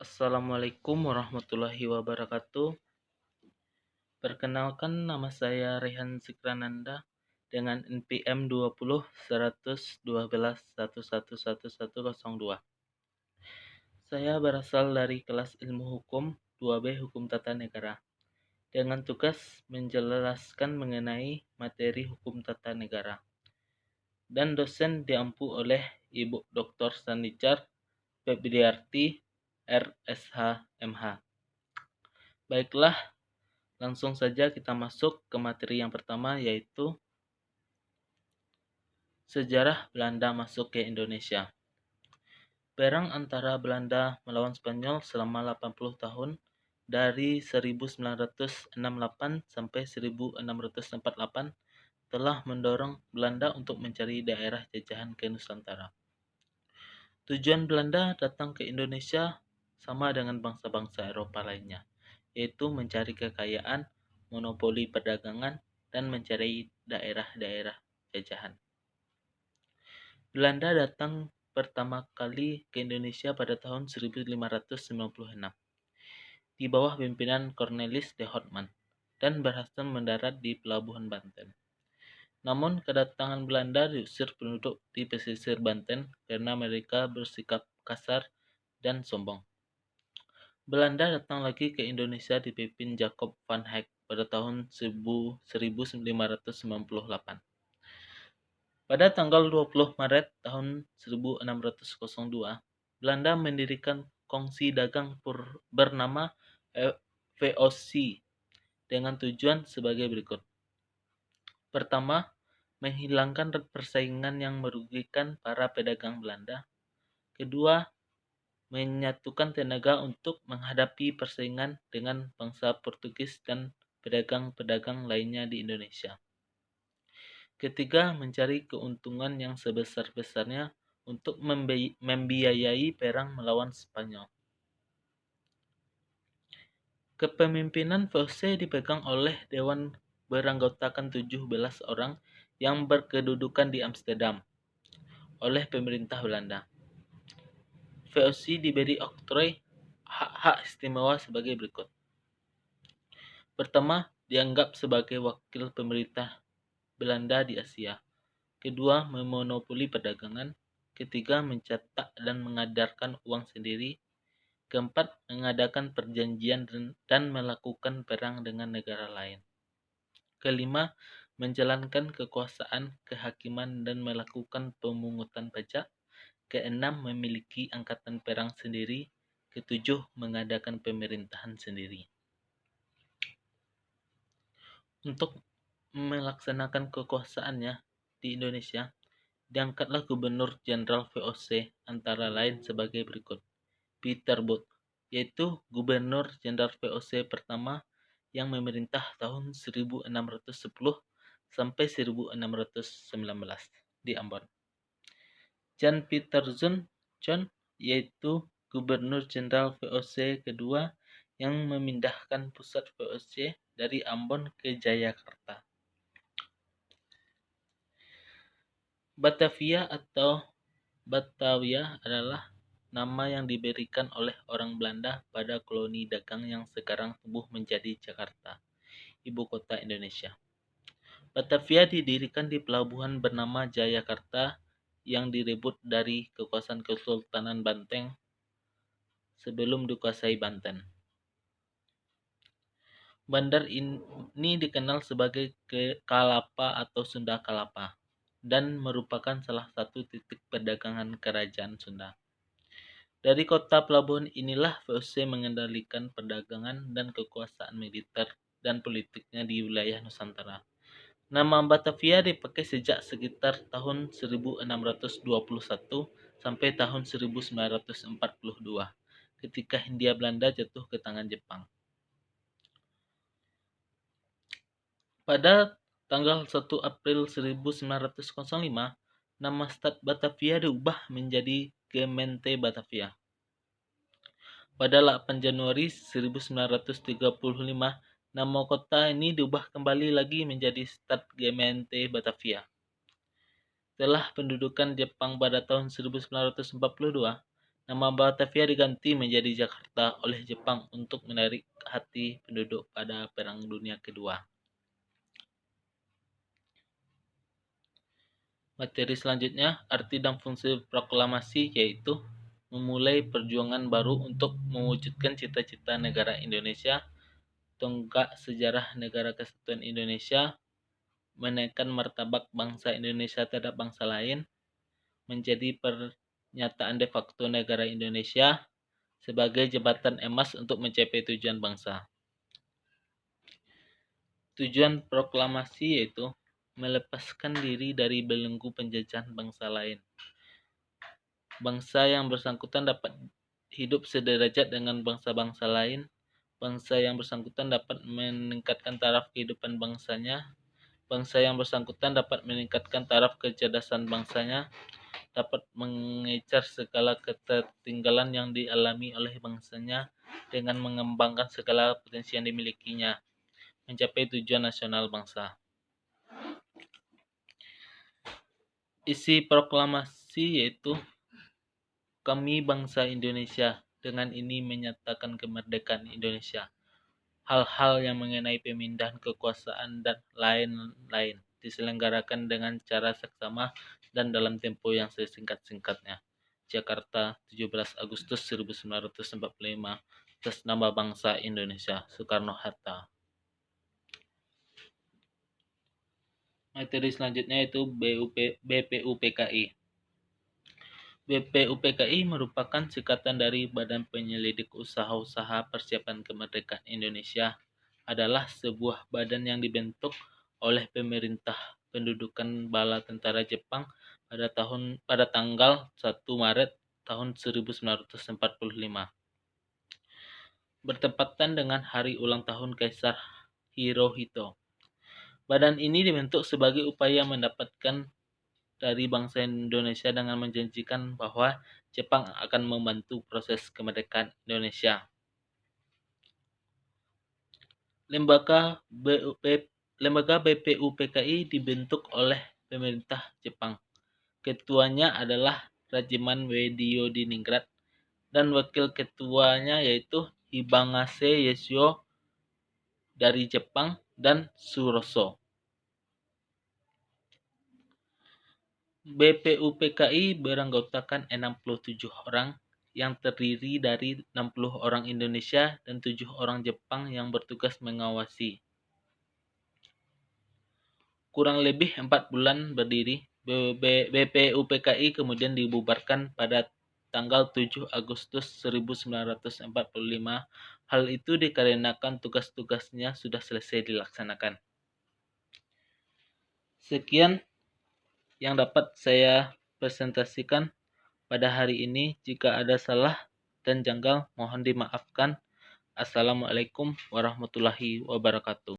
Assalamualaikum warahmatullahi wabarakatuh. Perkenalkan, nama saya Rehan Zikrananda dengan NPM 20 112 111102. Saya berasal dari kelas Ilmu Hukum 2B Hukum Tata Negara dengan tugas menjelaskan mengenai materi hukum tata negara, dan dosen diampu oleh Ibu Dr. Sandicar Febriarti, RSH MH. Baiklah, langsung saja kita masuk ke materi yang pertama, yaitu sejarah Belanda masuk ke Indonesia. Perang antara Belanda melawan Spanyol selama 80 tahun dari 1968 sampai 1648 telah mendorong Belanda untuk mencari daerah jajahan ke Nusantara. Tujuan Belanda datang ke Indonesia sama dengan bangsa-bangsa Eropa lainnya, yaitu mencari kekayaan, monopoli perdagangan, dan mencari daerah-daerah jajahan. Belanda datang pertama kali ke Indonesia pada tahun 1596 di bawah pimpinan Cornelis de Houtman dan berhasil mendarat di Pelabuhan Banten. Namun, kedatangan Belanda diusir penduduk di pesisir Banten karena mereka bersikap kasar dan sombong. Belanda datang lagi ke Indonesia dipimpin Jacob van Eyck pada tahun 1598. Pada tanggal 20 Maret tahun 1602, Belanda mendirikan kongsi dagang bernama VOC dengan tujuan sebagai berikut. Pertama, menghilangkan persaingan yang merugikan para pedagang Belanda. Kedua, menyatukan tenaga untuk menghadapi persaingan dengan bangsa Portugis dan pedagang-pedagang lainnya di Indonesia. Ketiga, mencari keuntungan yang sebesar-besarnya untuk membiayai perang melawan Spanyol. Kepemimpinan VOC dipegang oleh Dewan beranggotakan 17 orang yang berkedudukan di Amsterdam oleh pemerintah Belanda. VOC diberi oktroy hak-hak istimewa sebagai berikut. Pertama, dianggap sebagai wakil pemerintah Belanda di Asia. Kedua, memonopoli perdagangan. Ketiga, mencetak dan mengedarkan uang sendiri. Keempat, mengadakan perjanjian dan melakukan perang dengan negara lain. Kelima, menjalankan kekuasaan kehakiman dan melakukan pemungutan pajak. Keenam, memiliki angkatan perang sendiri. Ketujuh, mengadakan pemerintahan sendiri. Untuk melaksanakan kekuasaannya di Indonesia, diangkatlah Gubernur Jenderal VOC antara lain sebagai berikut. Peter Booth, yaitu Gubernur Jenderal VOC pertama yang memerintah tahun 1610 sampai 1619 di Ambon. Jan Pieter John, yaitu Gubernur Jenderal VOC kedua yang memindahkan pusat VOC dari Ambon ke Jayakarta. Batavia atau Batavia adalah nama yang diberikan oleh orang Belanda pada koloni dagang yang sekarang tumbuh menjadi Jakarta, ibu kota Indonesia. Batavia didirikan di pelabuhan bernama Jayakarta yang direbut dari kekuasaan Kesultanan Banten sebelum dikuasai Banten. Bandar ini dikenal sebagai Kalapa atau Sunda Kalapa dan merupakan salah satu titik perdagangan kerajaan Sunda. Dari kota pelabuhan inilah VOC mengendalikan perdagangan dan kekuasaan militer dan politiknya di wilayah Nusantara. Nama Batavia dipakai sejak sekitar tahun 1621 sampai tahun 1942 ketika Hindia Belanda jatuh ke tangan Jepang. Pada tanggal 1 April 1905, nama Stad Batavia diubah menjadi Gemeente Batavia. Pada 8 Januari 1935, nama kota ini diubah kembali lagi menjadi Stad Gemeente Batavia. Setelah pendudukan Jepang pada tahun 1942, Nama Batavia diganti menjadi Jakarta oleh Jepang untuk menarik hati penduduk pada Perang Dunia Kedua. Materi selanjutnya, arti dan fungsi proklamasi, yaitu memulai perjuangan baru untuk mewujudkan cita-cita negara Indonesia, tonggak sejarah negara kesatuan Indonesia, menaikkan martabat bangsa Indonesia terhadap bangsa lain, menjadi pernyataan de facto negara Indonesia sebagai jembatan emas untuk mencapai tujuan bangsa. Tujuan proklamasi yaitu melepaskan diri dari belenggu penjajahan bangsa lain. Bangsa yang bersangkutan dapat hidup sederajat dengan bangsa-bangsa lain. Bangsa yang bersangkutan dapat meningkatkan taraf kehidupan bangsanya. Bangsa yang bersangkutan dapat meningkatkan taraf kecerdasan bangsanya, dapat mengejar segala ketertinggalan yang dialami oleh bangsanya dengan mengembangkan segala potensi yang dimilikinya, mencapai tujuan nasional bangsa. Isi proklamasi yaitu kami bangsa Indonesia dengan ini menyatakan kemerdekaan Indonesia. Hal-hal yang mengenai pemindahan kekuasaan dan lain-lain diselenggarakan dengan cara seksama dan dalam tempo yang sesingkat-singkatnya. Jakarta, 17 Agustus 1945, atas nama bangsa Indonesia, Soekarno-Hatta. Materi selanjutnya itu BPUPKI. BPUPKI merupakan singkatan dari Badan Penyelidik Usaha-Usaha Persiapan Kemerdekaan Indonesia, adalah sebuah badan yang dibentuk oleh pemerintah pendudukan bala tentara Jepang pada tanggal 1 Maret tahun 1945. Bertepatan dengan hari ulang tahun Kaisar Hirohito. Badan ini dibentuk sebagai upaya mendapatkan dari bangsa Indonesia dengan menjanjikan bahwa Jepang akan membantu proses kemerdekaan Indonesia. Lembaga BPUPKI dibentuk oleh pemerintah Jepang. Ketuanya adalah Rajiman Wediyodiningrat dan wakil ketuanya yaitu Hibangase Yasuo dari Jepang dan Suroso. BPUPKI beranggotakan 67 orang yang terdiri dari 60 orang Indonesia dan 7 orang Jepang yang bertugas mengawasi. Kurang lebih 4 bulan berdiri, BPUPKI kemudian dibubarkan pada tanggal 7 Agustus 1945. Hal itu dikarenakan tugas-tugasnya sudah selesai dilaksanakan. Sekian yang dapat saya presentasikan pada hari ini. Jika ada salah dan janggal, mohon dimaafkan. Assalamualaikum warahmatullahi wabarakatuh.